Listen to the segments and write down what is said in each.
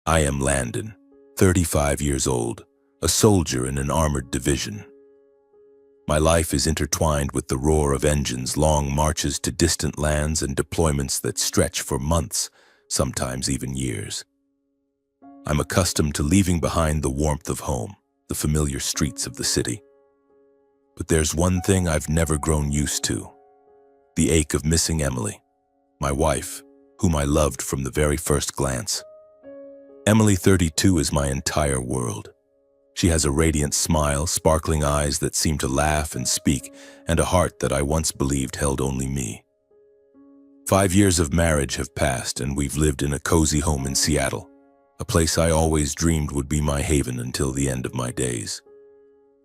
I am Landon, 35 years old, a soldier in an armored division. My life is intertwined with the roar of engines, long marches to distant lands, and deployments that stretch for months, sometimes even years. I'm accustomed to leaving behind the warmth of home, the familiar streets of the city. But there's one thing I've never grown used to: the ache of missing Emily, my wife, whom I loved from the very first glance. Emily, 32, is my entire world. She has a radiant smile, sparkling eyes that seem to laugh and speak, and a heart that I once believed held only me. 5 years of marriage have passed, and we've lived in a cozy home in Seattle, a place I always dreamed would be my haven until the end of my days.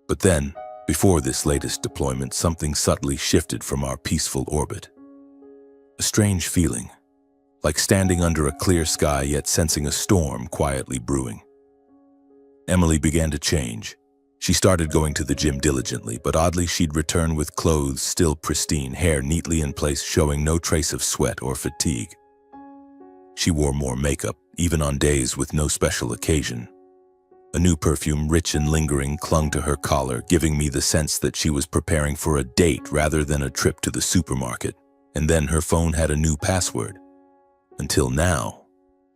But then, before this latest deployment, something subtly shifted from our peaceful orbit. A strange feeling, like standing under a clear sky yet sensing a storm quietly brewing. Emily began to change. She started going to the gym diligently, but oddly she'd return with clothes still pristine, hair neatly in place, showing no trace of sweat or fatigue. She wore more makeup, even on days with no special occasion. A new perfume, rich and lingering, clung to her collar, giving me the sense that she was preparing for a date rather than a trip to the supermarket. And then her phone had a new password. Until now,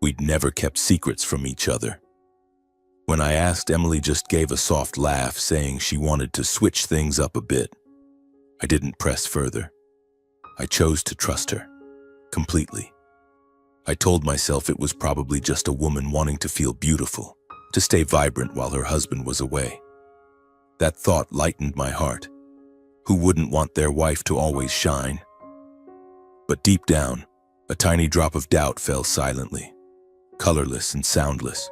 we'd never kept secrets from each other. When I asked, Emily just gave a soft laugh, saying she wanted to switch things up a bit. I didn't press further. I chose to trust her, completely. I told myself it was probably just a woman wanting to feel beautiful, to stay vibrant while her husband was away. That thought lightened my heart. Who wouldn't want their wife to always shine? But deep down, a tiny drop of doubt fell silently, colorless and soundless.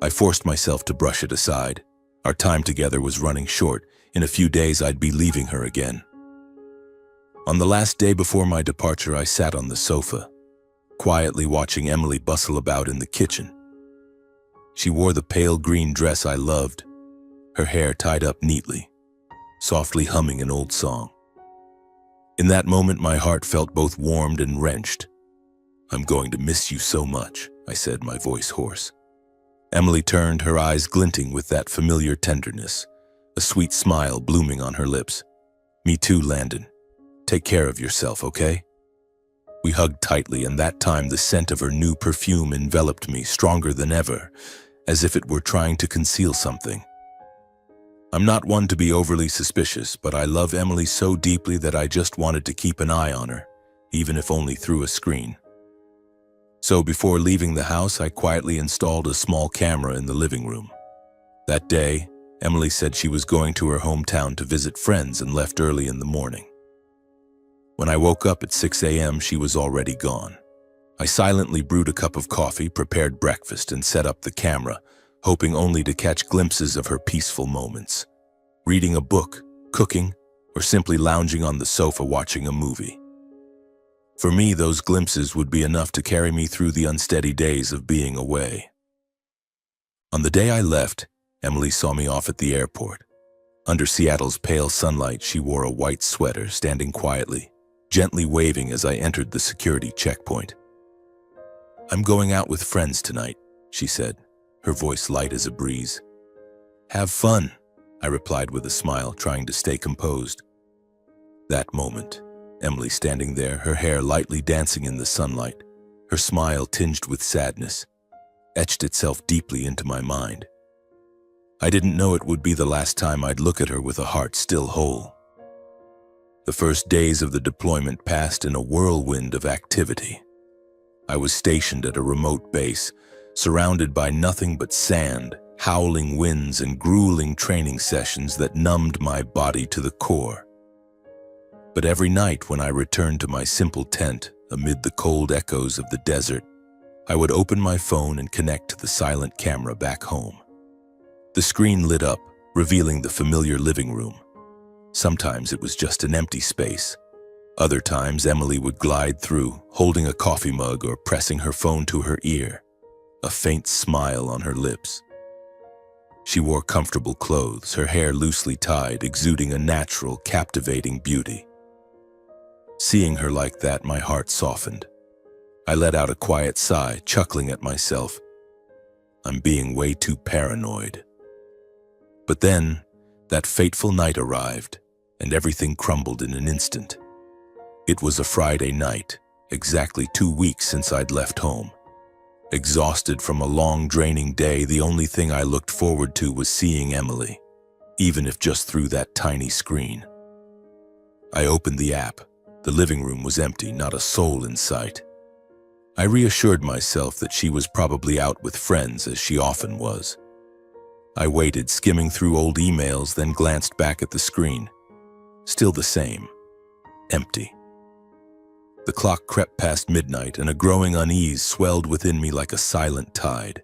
I forced myself to brush it aside. Our time together was running short. In a few days, I'd be leaving her again. On the last day before my departure, I sat on the sofa, quietly watching Emily bustle about in the kitchen. She wore the pale green dress I loved, her hair tied up neatly, softly humming an old song. In that moment, my heart felt both warmed and wrenched. "I'm going to miss you so much," I said, my voice hoarse. Emily turned, her eyes glinting with that familiar tenderness, a sweet smile blooming on her lips. "Me too, Landon. Take care of yourself, okay?" We hugged tightly, and that time the scent of her new perfume enveloped me, stronger than ever, as if it were trying to conceal something. I'm not one to be overly suspicious, but I love Emily so deeply that I just wanted to keep an eye on her, even if only through a screen. So before leaving the house, I quietly installed a small camera in the living room. That day, Emily said she was going to her hometown to visit friends and left early in the morning. When I woke up at 6 a.m., she was already gone. I silently brewed a cup of coffee, prepared breakfast, and set up the camera, hoping only to catch glimpses of her peaceful moments. Reading a book, cooking, or simply lounging on the sofa watching a movie. For me, those glimpses would be enough to carry me through the unsteady days of being away. On the day I left, Emily saw me off at the airport. Under Seattle's pale sunlight, she wore a white sweater, standing quietly, gently waving as I entered the security checkpoint. "I'm going out with friends tonight," she said, her voice light as a breeze. "Have fun," I replied with a smile, trying to stay composed. That moment, Emily standing there, her hair lightly dancing in the sunlight, her smile tinged with sadness, etched itself deeply into my mind. I didn't know it would be the last time I'd look at her with a heart still whole. The first days of the deployment passed in a whirlwind of activity. I was stationed at a remote base, surrounded by nothing but sand, howling winds, and grueling training sessions that numbed my body to the core. But every night when I returned to my simple tent, amid the cold echoes of the desert, I would open my phone and connect to the silent camera back home. The screen lit up, revealing the familiar living room. Sometimes it was just an empty space. Other times, Emily would glide through, holding a coffee mug or pressing her phone to her ear, a faint smile on her lips. She wore comfortable clothes, her hair loosely tied, exuding a natural, captivating beauty. Seeing her like that, my heart softened. I let out a quiet sigh, chuckling at myself, I'm being way too paranoid. But then, that fateful night arrived, and everything crumbled in an instant. It was a Friday night, exactly 2 weeks since I'd left home. Exhausted from a long, draining day, the only thing I looked forward to was seeing Emily, even if just through that tiny screen. I opened the app. The living room was empty, not a soul in sight. I reassured myself that she was probably out with friends, as she often was. I waited, skimming through old emails, then glanced back at the screen. Still the same. Empty. The clock crept past midnight, and a growing unease swelled within me like a silent tide.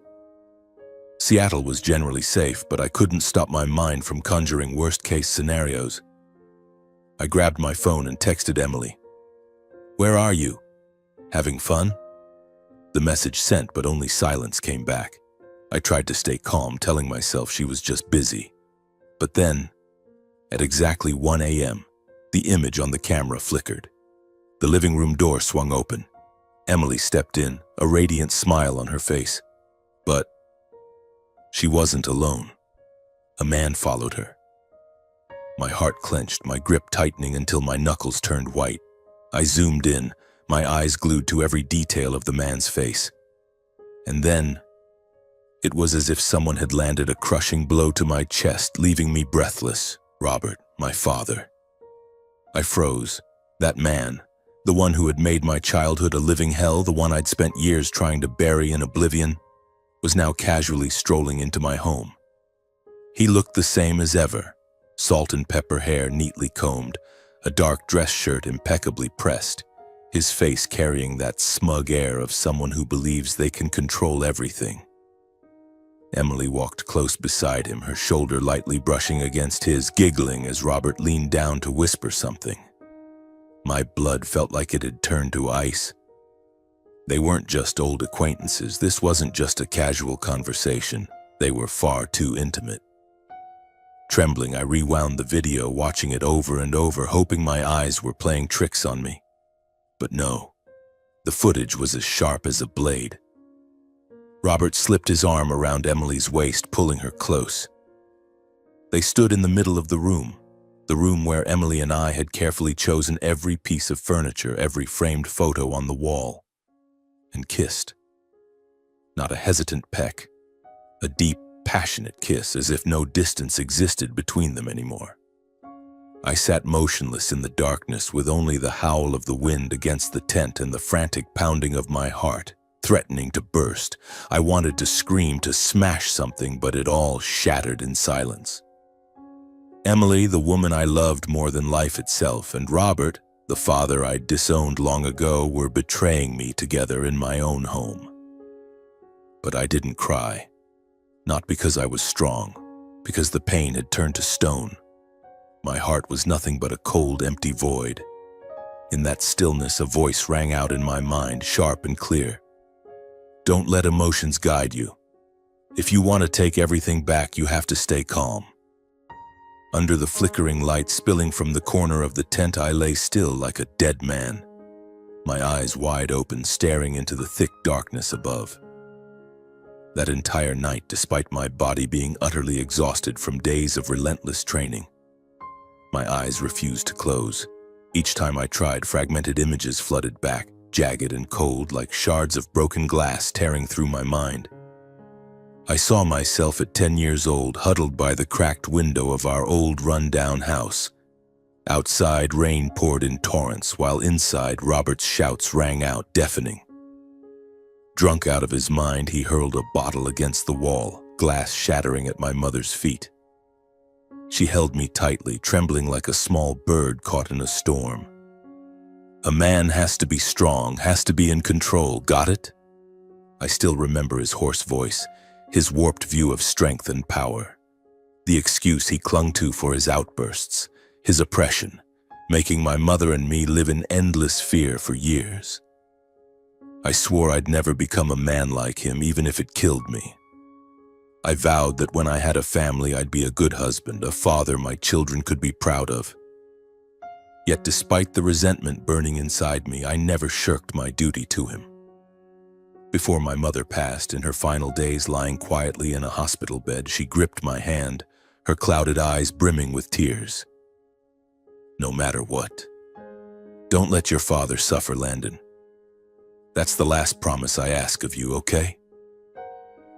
Seattle was generally safe, but I couldn't stop my mind from conjuring worst-case scenarios. I grabbed my phone and texted Emily. "Where are you? Having fun?" The message sent, but only silence came back. I tried to stay calm, telling myself she was just busy. But then, at exactly 1 a.m., the image on the camera flickered. The living room door swung open. Emily stepped in, a radiant smile on her face. But she wasn't alone. A man followed her. My heart clenched, my grip tightening until my knuckles turned white. I zoomed in, my eyes glued to every detail of the man's face. And then, it was as if someone had landed a crushing blow to my chest, leaving me breathless. Robert, my father. I froze. That man, the one who had made my childhood a living hell, the one I'd spent years trying to bury in oblivion, was now casually strolling into my home. He looked the same as ever, salt and pepper hair neatly combed, a dark dress shirt impeccably pressed, his face carrying that smug air of someone who believes they can control everything. Emily walked close beside him, her shoulder lightly brushing against his, giggling as Robert leaned down to whisper something. My blood felt like it had turned to ice. They weren't just old acquaintances. This wasn't just a casual conversation. They were far too intimate. Trembling, I rewound the video, watching it over and over, hoping my eyes were playing tricks on me. But no, the footage was as sharp as a blade. Robert slipped his arm around Emily's waist, pulling her close. They stood in the middle of the room where Emily and I had carefully chosen every piece of furniture, every framed photo on the wall, and kissed. Not a hesitant peck, a deep, passionate kiss, as if no distance existed between them anymore. I sat motionless in the darkness, with only the howl of the wind against the tent and the frantic pounding of my heart, threatening to burst. I wanted to scream, to smash something, but it all shattered in silence. Emily, the woman I loved more than life itself, and Robert, the father I'd disowned long ago, were betraying me together in my own home. But I didn't cry. Not because I was strong, because the pain had turned to stone. My heart was nothing but a cold, empty void. In that stillness, a voice rang out in my mind, sharp and clear. Don't let emotions guide you. If you want to take everything back, you have to stay calm. Under the flickering light spilling from the corner of the tent, I lay still like a dead man, my eyes wide open, staring into the thick darkness above. That entire night, despite my body being utterly exhausted from days of relentless training, my eyes refused to close. Each time I tried, fragmented images flooded back, jagged and cold, like shards of broken glass tearing through my mind. I saw myself at 10 years old, huddled by the cracked window of our old run-down house. Outside, rain poured in torrents, while inside, Robert's shouts rang out, deafening. Drunk out of his mind, he hurled a bottle against the wall, glass shattering at my mother's feet. She held me tightly, trembling like a small bird caught in a storm. A man has to be strong, has to be in control, got it? I still remember his hoarse voice, his warped view of strength and power. The excuse he clung to for his outbursts, his oppression, making my mother and me live in endless fear for years. I swore I'd never become a man like him, even if it killed me. I vowed that when I had a family, I'd be a good husband, a father my children could be proud of. Yet despite the resentment burning inside me, I never shirked my duty to him. Before my mother passed, in her final days lying quietly in a hospital bed, she gripped my hand, her clouded eyes brimming with tears. No matter what, don't let your father suffer, Landon. That's the last promise I ask of you, okay?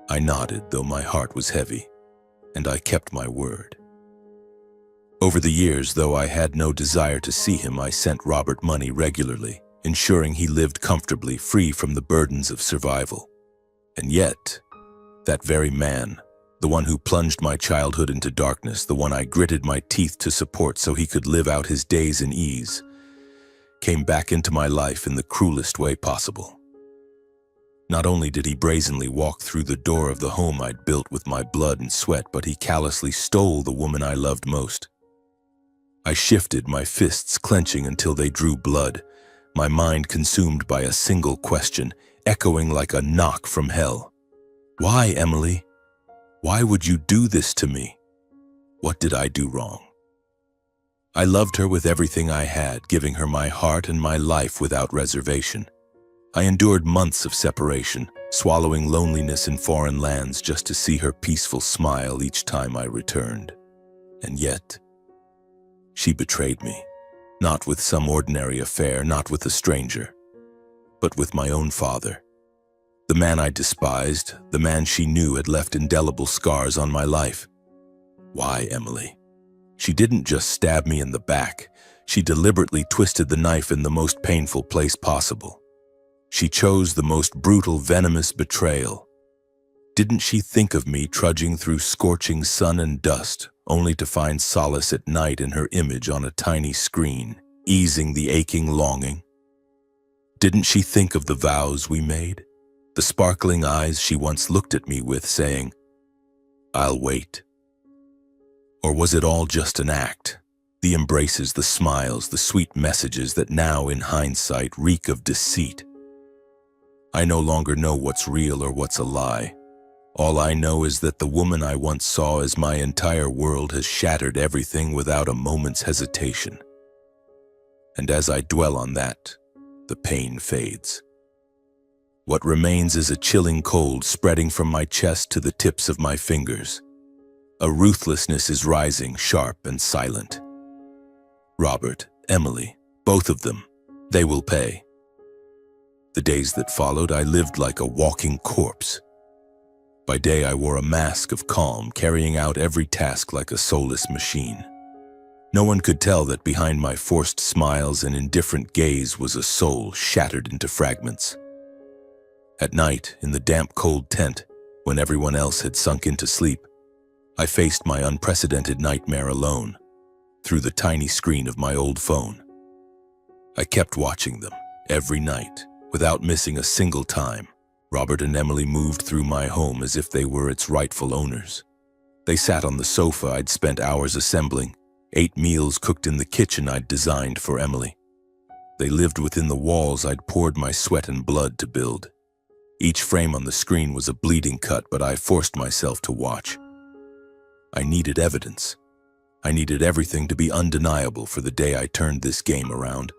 I nodded, though my heart was heavy, and I kept my word. Over the years, though I had no desire to see him, I sent Robert money regularly, ensuring he lived comfortably, free from the burdens of survival. And yet, that very man, the one who plunged my childhood into darkness, the one I gritted my teeth to support so he could live out his days in ease, came back into my life in the cruelest way possible. Not only did he brazenly walk through the door of the home I'd built with my blood and sweat, but he callously stole the woman I loved most. I shifted, my fists clenching until they drew blood, my mind consumed by a single question, echoing like a knock from hell. Why, Emily? Why would you do this to me? What did I do wrong? I loved her with everything I had, giving her my heart and my life without reservation. I endured months of separation, swallowing loneliness in foreign lands just to see her peaceful smile each time I returned. And yet, she betrayed me. Not with some ordinary affair, not with a stranger, but with my own father. The man I despised, the man she knew had left indelible scars on my life. Why, Emily? She didn't just stab me in the back. She deliberately twisted the knife in the most painful place possible. She chose the most brutal, venomous betrayal. Didn't she think of me trudging through scorching sun and dust, only to find solace at night in her image on a tiny screen, easing the aching longing? Didn't she think of the vows we made? The sparkling eyes she once looked at me with, saying, "I'll wait"? Or was it all just an act? The embraces, the smiles, the sweet messages that now, in hindsight, reek of deceit. I no longer know what's real or what's a lie. All I know is that the woman I once saw as my entire world has shattered everything without a moment's hesitation. And as I dwell on that, the pain fades. What remains is a chilling cold spreading from my chest to the tips of my fingers. A ruthlessness is rising, sharp and silent. Robert, Emily, both of them, they will pay. The days that followed, I lived like a walking corpse. By day, I wore a mask of calm, carrying out every task like a soulless machine. No one could tell that behind my forced smiles and indifferent gaze was a soul shattered into fragments. At night, in the damp, cold tent, when everyone else had sunk into sleep, I faced my unprecedented nightmare alone, through the tiny screen of my old phone. I kept watching them, every night, without missing a single time. Robert and Emily moved through my home as if they were its rightful owners. They sat on the sofa I'd spent hours assembling, ate meals cooked in the kitchen I'd designed for Emily. They lived within the walls I'd poured my sweat and blood to build. Each frame on the screen was a bleeding cut, but I forced myself to watch. I needed evidence. I needed everything to be undeniable for the day I turned this game around.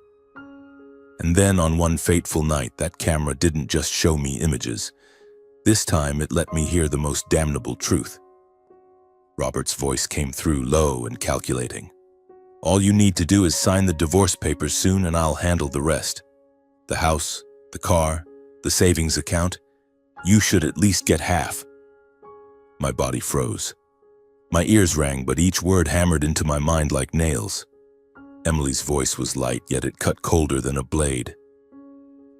And then on one fateful night, that camera didn't just show me images. This time it let me hear the most damnable truth. Robert's voice came through, low and calculating. "All you need to do is sign the divorce papers soon and I'll handle the rest. The house, the car, the savings account, you should at least get half." My body froze. My ears rang, but each word hammered into my mind like nails. Emily's voice was light, yet it cut colder than a blade.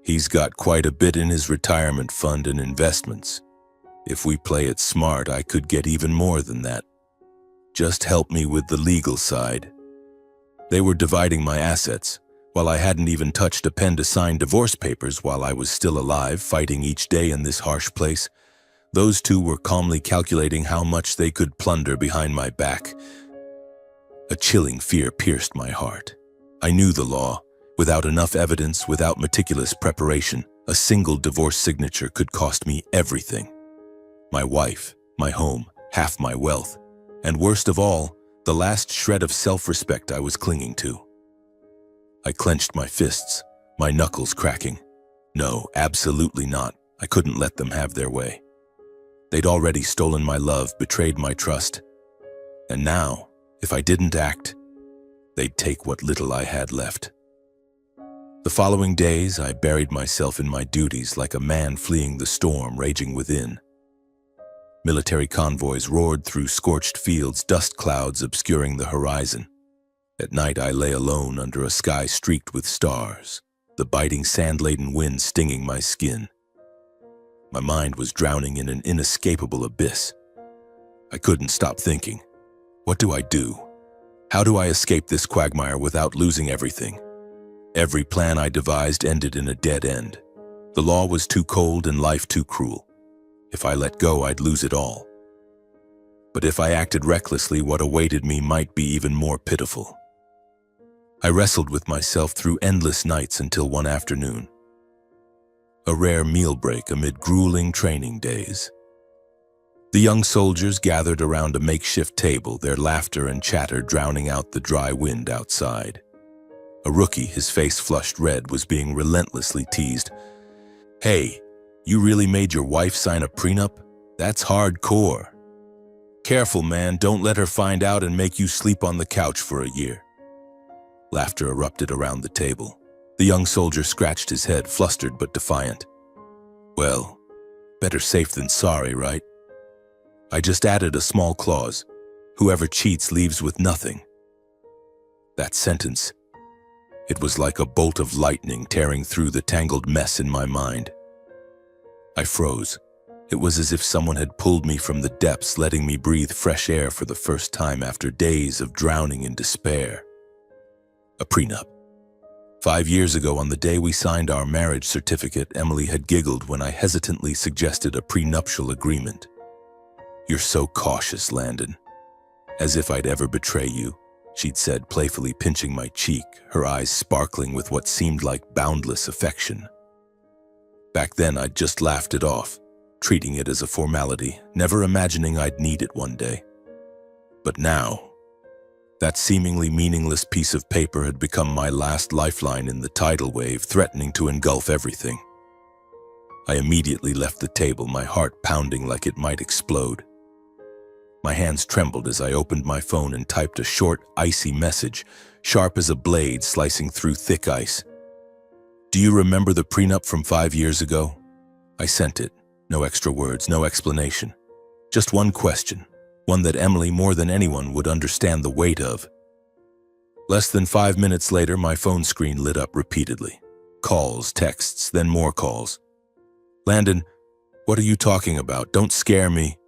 "He's got quite a bit in his retirement fund and investments. If we play it smart, I could get even more than that. Just help me with the legal side." They were dividing my assets, while I hadn't even touched a pen to sign divorce papers while I was still alive, fighting each day in this harsh place. Those two were calmly calculating how much they could plunder behind my back. A chilling fear pierced my heart. I knew the law. Without enough evidence, without meticulous preparation, a single divorce signature could cost me everything. My wife, my home, half my wealth, and worst of all, the last shred of self-respect I was clinging to. I clenched my fists, my knuckles cracking. No, absolutely not. I couldn't let them have their way. They'd already stolen my love, betrayed my trust. And now, if I didn't act, they'd take what little I had left. The following days, I buried myself in my duties like a man fleeing the storm raging within. Military convoys roared through scorched fields, dust clouds obscuring the horizon. At night, I lay alone under a sky streaked with stars, the biting sand-laden wind stinging my skin. My mind was drowning in an inescapable abyss. I couldn't stop thinking, what do I do? How do I escape this quagmire without losing everything? Every plan I devised ended in a dead end. The law was too cold and life too cruel. If I let go, I'd lose it all. But if I acted recklessly, what awaited me might be even more pitiful. I wrestled with myself through endless nights until one afternoon. A rare meal break amid grueling training days. The young soldiers gathered around a makeshift table, their laughter and chatter drowning out the dry wind outside. A rookie, his face flushed red, was being relentlessly teased. "Hey, you really made your wife sign a prenup? That's hardcore. Careful, man, don't let her find out and make you sleep on the couch for a year." Laughter erupted around the table. The young soldier scratched his head, flustered but defiant. "Well, better safe than sorry, right? I just added a small clause. Whoever cheats leaves with nothing." That sentence, it was like a bolt of lightning tearing through the tangled mess in my mind. I froze. It was as if someone had pulled me from the depths, letting me breathe fresh air for the first time after days of drowning in despair. A prenup. 5 years ago, on the day we signed our marriage certificate, Emily had giggled when I hesitantly suggested a prenuptial agreement. "You're so cautious, Landon. As if I'd ever betray you," she'd said, playfully pinching my cheek, her eyes sparkling with what seemed like boundless affection. Back then, I'd just laughed it off, treating it as a formality, never imagining I'd need it one day. But now, that seemingly meaningless piece of paper had become my last lifeline in the tidal wave, threatening to engulf everything. I immediately left the table, my heart pounding like it might explode. My hands trembled as I opened my phone and typed a short, icy message, sharp as a blade slicing through thick ice. "Do you remember the prenup from 5 years ago?" I sent it. No extra words, no explanation. Just one question, one that Emily more than anyone would understand the weight of. Less than 5 minutes later, my phone screen lit up repeatedly. Calls, texts, then more calls. "Landon, what are you talking about? Don't scare me.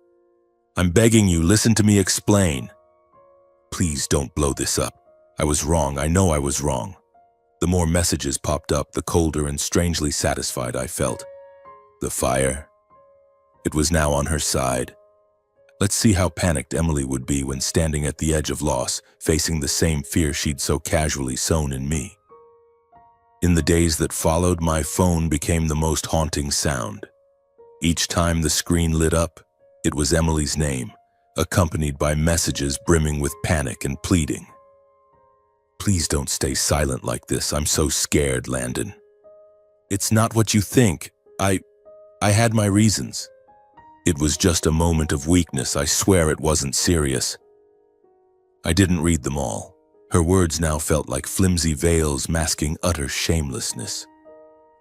I'm begging you, listen to me explain. Please don't blow this up. I was wrong. I know I was wrong." The more messages popped up, the colder and strangely satisfied I felt. The fire. It was now on her side. Let's see how panicked Emily would be when standing at the edge of loss, facing the same fear she'd so casually sown in me. In the days that followed, my phone became the most haunting sound. Each time the screen lit up, it was Emily's name, accompanied by messages brimming with panic and pleading. "Please don't stay silent like this. I'm so scared, Landon. It's not what you think. I had my reasons. It was just a moment of weakness. I swear it wasn't serious." I didn't read them all. Her words now felt like flimsy veils masking utter shamelessness.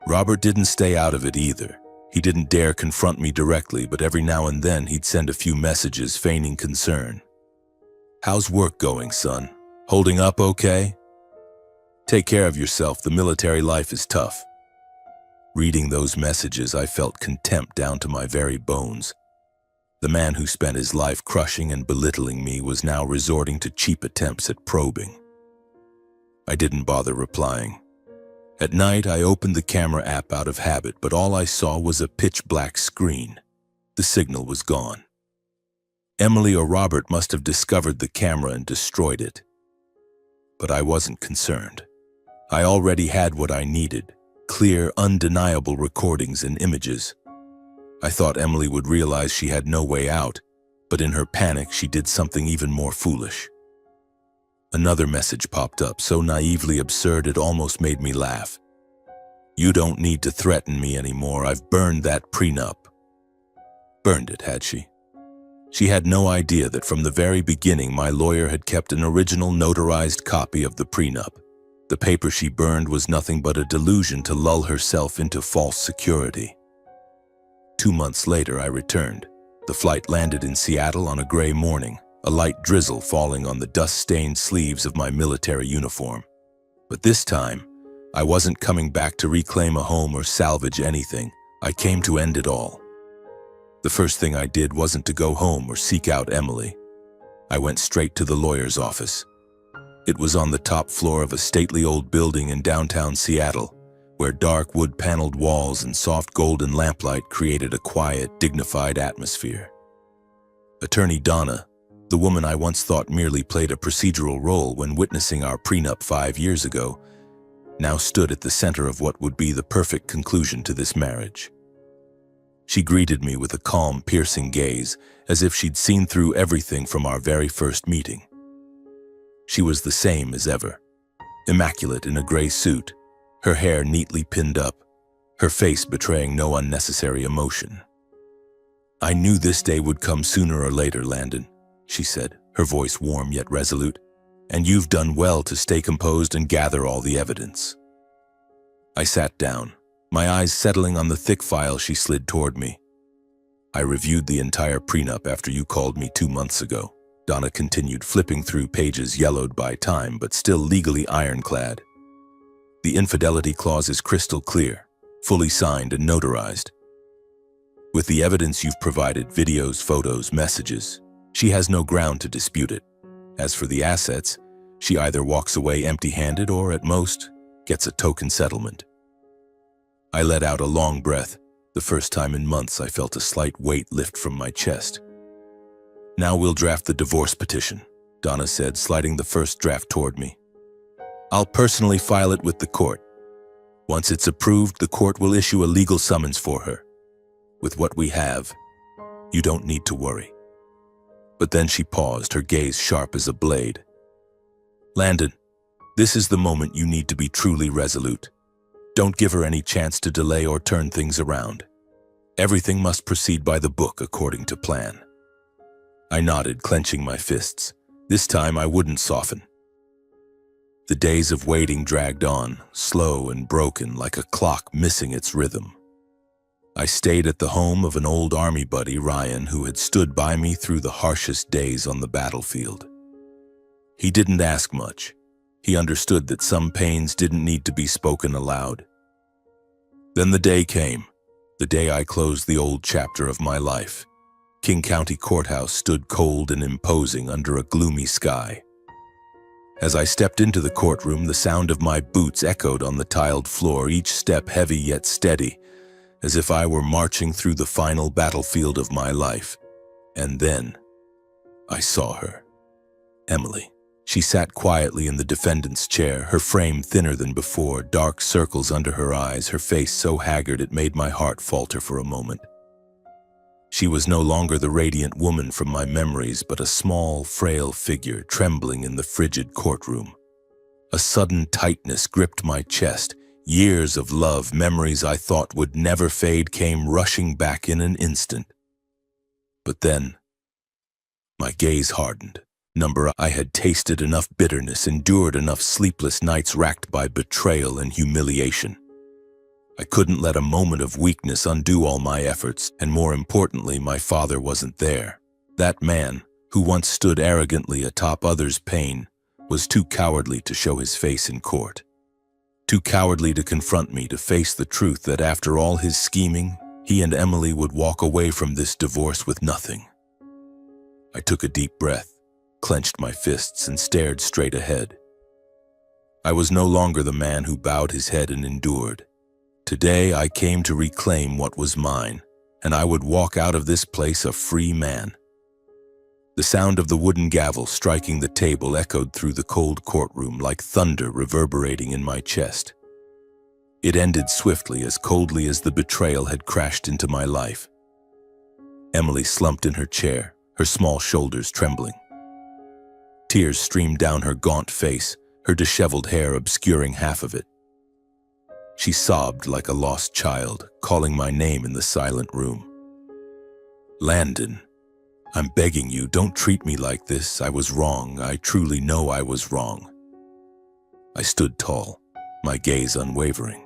Robert didn't stay out of it either. He didn't dare confront me directly, but every now and then he'd send a few messages feigning concern. "How's work going, son? Holding up okay? Take care of yourself. The military life is tough." Reading those messages, I felt contempt down to my very bones. The man who spent his life crushing and belittling me was now resorting to cheap attempts at probing. I didn't bother replying. At night, I opened the camera app out of habit, but all I saw was a pitch-black screen. The signal was gone. Emily or Robert must have discovered the camera and destroyed it. But I wasn't concerned. I already had what I needed. Clear, undeniable recordings and images. I thought Emily would realize she had no way out, but in her panic, she did something even more foolish. Another message popped up, so naively absurd it almost made me laugh. You don't need to threaten me anymore. I've burned that prenup. Burned it, had she? She had no idea that from the very beginning my lawyer had kept an original notarized copy of the prenup. The paper she burned was nothing but a delusion to lull herself into false security. 2 months later, I returned. The flight landed in Seattle on a gray morning, a light drizzle falling on the dust-stained sleeves of my military uniform. But this time, I wasn't coming back to reclaim a home or salvage anything. I came to end it all. The first thing I did wasn't to go home or seek out Emily. I went straight to the lawyer's office. It was on the top floor of a stately old building in downtown Seattle, where dark wood-paneled walls and soft golden lamplight created a quiet, dignified atmosphere. Attorney Donna, the woman I once thought merely played a procedural role when witnessing our prenup 5 years ago, now stood at the center of what would be the perfect conclusion to this marriage. She greeted me with a calm, piercing gaze, as if she'd seen through everything from our very first meeting. She was the same as ever, immaculate in a gray suit, her hair neatly pinned up, her face betraying no unnecessary emotion. "I knew this day would come sooner or later, Landon," she said, her voice warm yet resolute, "and you've done well to stay composed and gather all the evidence." I sat down, my eyes settling on the thick file she slid toward me. "I reviewed the entire prenup after you called me 2 months ago," Donna continued, flipping through pages yellowed by time but still legally ironclad. "The infidelity clause is crystal clear, fully signed and notarized. With the evidence you've provided, videos, photos, messages, she has no ground to dispute it. As for the assets, she either walks away empty-handed or, at most, gets a token settlement." I let out a long breath. The first time in months I felt a slight weight lift from my chest. "Now we'll draft the divorce petition," Donna said, sliding the first draft toward me. "I'll personally file it with the court. Once it's approved, the court will issue a legal summons for her. With what we have, you don't need to worry." But then she paused, her gaze sharp as a blade. "Landon, this is the moment you need to be truly resolute. Don't give her any chance to delay or turn things around. Everything must proceed by the book according to plan." I nodded, clenching my fists. This time I wouldn't soften. The days of waiting dragged on, slow and broken, like a clock missing its rhythm. I stayed at the home of an old army buddy, Ryan, who had stood by me through the harshest days on the battlefield. He didn't ask much. He understood that some pains didn't need to be spoken aloud. Then the day came, the day I closed the old chapter of my life. King County Courthouse stood cold and imposing under a gloomy sky. As I stepped into the courtroom, the sound of my boots echoed on the tiled floor, each step heavy yet steady, as if I were marching through the final battlefield of my life. And then I saw her. Emily. She sat quietly in the defendant's chair, her frame thinner than before, dark circles under her eyes, her face so haggard it made my heart falter for a moment. She was no longer the radiant woman from my memories, but a small, frail figure trembling in the frigid courtroom. A sudden tightness gripped my chest. Years of love, memories I thought would never fade, came rushing back in an instant. But then, my gaze hardened. I had tasted enough bitterness, endured enough sleepless nights racked by betrayal and humiliation. I couldn't let a moment of weakness undo all my efforts, and more importantly, my father wasn't there. That man, who once stood arrogantly atop others' pain, was too cowardly to show his face in court. Too cowardly to confront me, to face the truth that after all his scheming, he and Emily would walk away from this divorce with nothing. I took a deep breath, clenched my fists, and stared straight ahead. I was no longer the man who bowed his head and endured. Today I came to reclaim what was mine, and I would walk out of this place a free man. The sound of the wooden gavel striking the table echoed through the cold courtroom like thunder reverberating in my chest. It ended swiftly, as coldly as the betrayal had crashed into my life. Emily slumped in her chair, her small shoulders trembling. Tears streamed down her gaunt face, her disheveled hair obscuring half of it. She sobbed like a lost child, calling my name in the silent room. "Landon, I'm begging you, don't treat me like this. I was wrong. I truly know I was wrong." I stood tall, my gaze unwavering.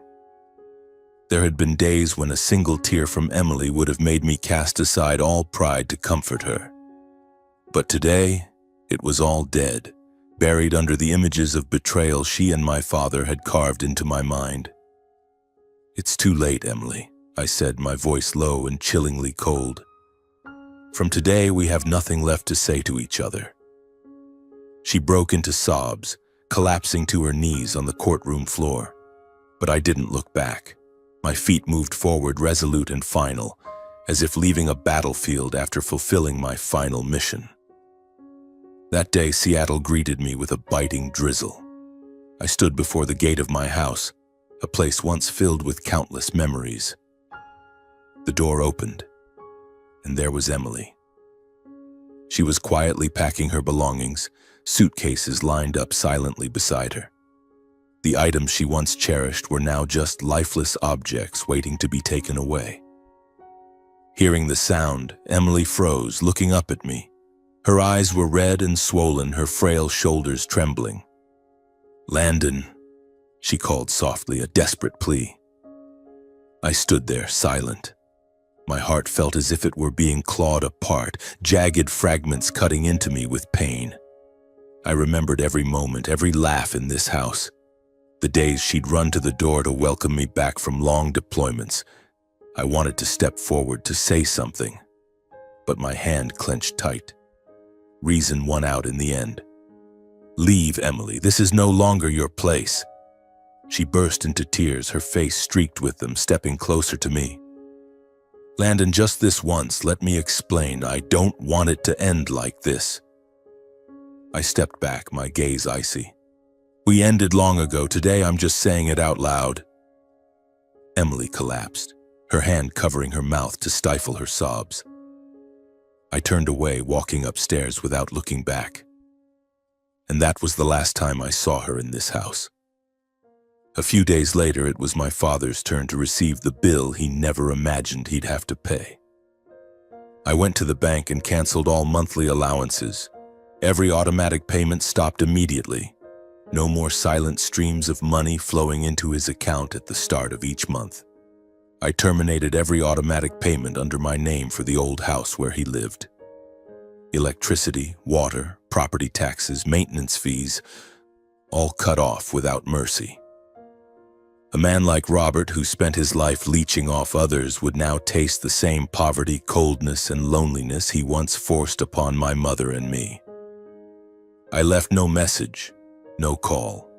There had been days when a single tear from Emily would have made me cast aside all pride to comfort her. But today, it was all dead, buried under the images of betrayal she and my father had carved into my mind. "It's too late, Emily," I said, my voice low and chillingly cold. "From today, we have nothing left to say to each other." She broke into sobs, collapsing to her knees on the courtroom floor. But I didn't look back. My feet moved forward, resolute and final, as if leaving a battlefield after fulfilling my final mission. That day, Seattle greeted me with a biting drizzle. I stood before the gate of my house, a place once filled with countless memories. The door opened, and there was Emily. She was quietly packing her belongings, suitcases lined up silently beside her. The items she once cherished were now just lifeless objects waiting to be taken away. Hearing the sound, Emily froze, looking up at me. Her eyes were red and swollen, her frail shoulders trembling. "Landon," she called softly, a desperate plea. I stood there, silent. My heart felt as if it were being clawed apart, jagged fragments cutting into me with pain. I remembered every moment, every laugh in this house. The days she'd run to the door to welcome me back from long deployments. I wanted to step forward to say something, but my hand clenched tight. Reason won out in the end. "Leave, Emily. This is no longer your place." She burst into tears, her face streaked with them, stepping closer to me. "Landon, just this once, let me explain. I don't want it to end like this." I stepped back, my gaze icy. "We ended long ago. Today I'm just saying it out loud." Emily collapsed, her hand covering her mouth to stifle her sobs. I turned away, walking upstairs without looking back. And that was the last time I saw her in this house. A few days later, it was my father's turn to receive the bill he never imagined he'd have to pay. I went to the bank and canceled all monthly allowances. Every automatic payment stopped immediately. No more silent streams of money flowing into his account at the start of each month. I terminated every automatic payment under my name for the old house where he lived. Electricity, water, property taxes, maintenance fees, all cut off without mercy. A man like Robert, who spent his life leeching off others, would now taste the same poverty, coldness, and loneliness he once forced upon my mother and me. I left no message, no call.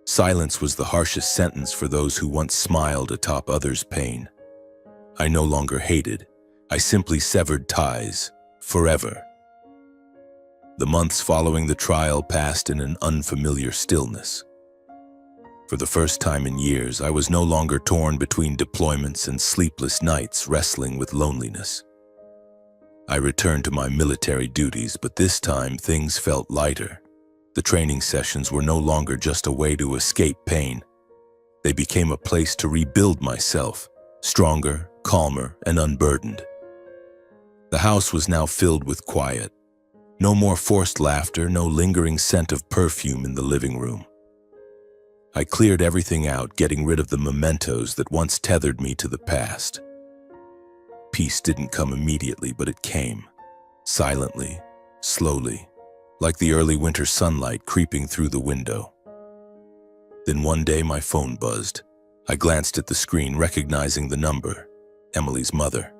Silence was the harshest sentence for those who once smiled atop others' pain. I no longer hated. I simply severed ties, forever. The months following the trial passed in an unfamiliar stillness. For the first time in years, I was no longer torn between deployments and sleepless nights wrestling with loneliness. I returned to my military duties, but this time things felt lighter. The training sessions were no longer just a way to escape pain. They became a place to rebuild myself, stronger, calmer, and unburdened. The house was now filled with quiet. No more forced laughter, no lingering scent of perfume in the living room. I cleared everything out, getting rid of the mementos that once tethered me to the past. Peace didn't come immediately, but it came, silently, slowly, like the early winter sunlight creeping through the window. Then one day my phone buzzed. I glanced at the screen, recognizing the number, Emily's mother.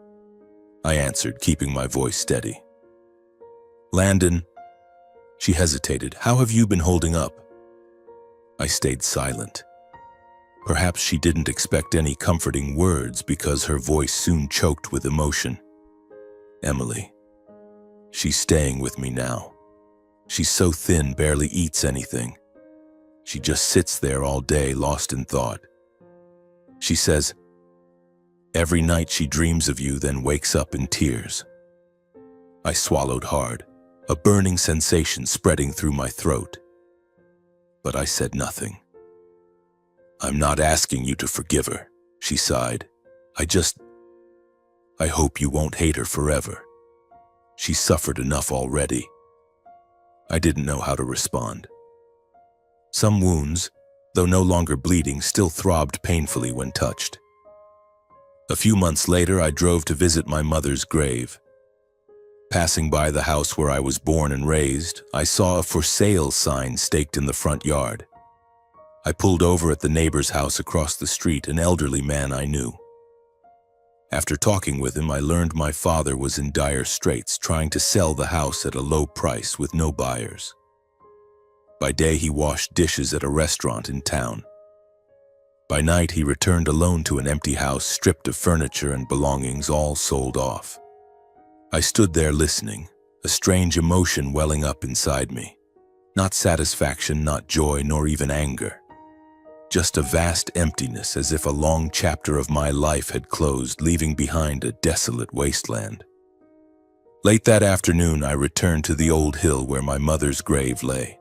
I answered, keeping my voice steady. "Landon." She hesitated. "How have you been holding up?" I stayed silent. Perhaps she didn't expect any comforting words because her voice soon choked with emotion. "Emily. She's staying with me now. She's so thin, barely eats anything. She just sits there all day, lost in thought. She says, every night she dreams of you, then wakes up in tears." I swallowed hard, a burning sensation spreading through my throat. But I said nothing. I'm not asking you to forgive her, she sighed. I hope you won't hate her forever. She's suffered enough already. I didn't know how to respond. Some wounds, though no longer bleeding, still throbbed painfully when touched. A few months later, I drove to visit my mother's grave. Passing by the house where I was born and raised, I saw a for sale sign staked in the front yard. I pulled over at the neighbor's house across the street, an elderly man I knew. After talking with him, I learned my father was in dire straits, trying to sell the house at a low price with no buyers. By day, he washed dishes at a restaurant in town. By night, he returned alone to an empty house, stripped of furniture and belongings, all sold off. I stood there listening, a strange emotion welling up inside me. Not satisfaction, not joy, nor even anger. Just a vast emptiness, as if a long chapter of my life had closed, leaving behind a desolate wasteland. Late that afternoon, I returned to the old hill where my mother's grave lay.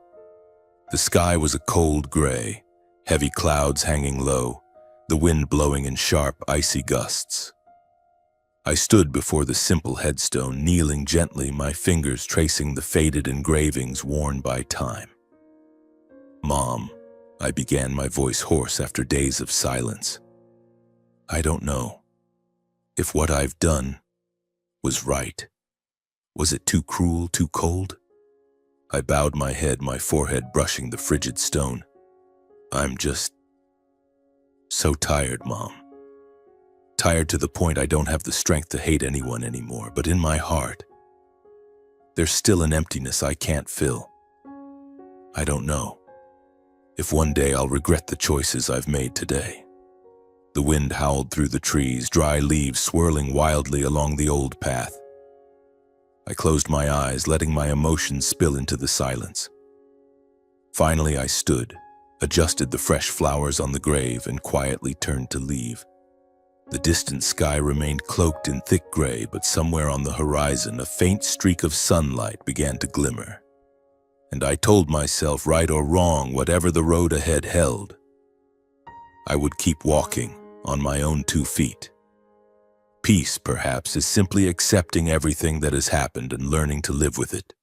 The sky was a cold gray, heavy clouds hanging low, the wind blowing in sharp, icy gusts. I stood before the simple headstone, kneeling gently, my fingers tracing the faded engravings worn by time. "Mom," I began, my voice hoarse after days of silence. "I don't know if what I've done was right. Was it too cruel, too cold?" I bowed my head, my forehead brushing the frigid stone. "I'm just so tired, Mom. Tired to the point I don't have the strength to hate anyone anymore, but in my heart, there's still an emptiness I can't fill. I don't know if one day I'll regret the choices I've made today." The wind howled through the trees, dry leaves swirling wildly along the old path. I closed my eyes, letting my emotions spill into the silence. Finally, I stood, adjusted the fresh flowers on the grave, and quietly turned to leave. The distant sky remained cloaked in thick gray, but somewhere on the horizon, a faint streak of sunlight began to glimmer. And I told myself, right or wrong, whatever the road ahead held, I would keep walking on my own 2 feet. Peace, perhaps, is simply accepting everything that has happened and learning to live with it.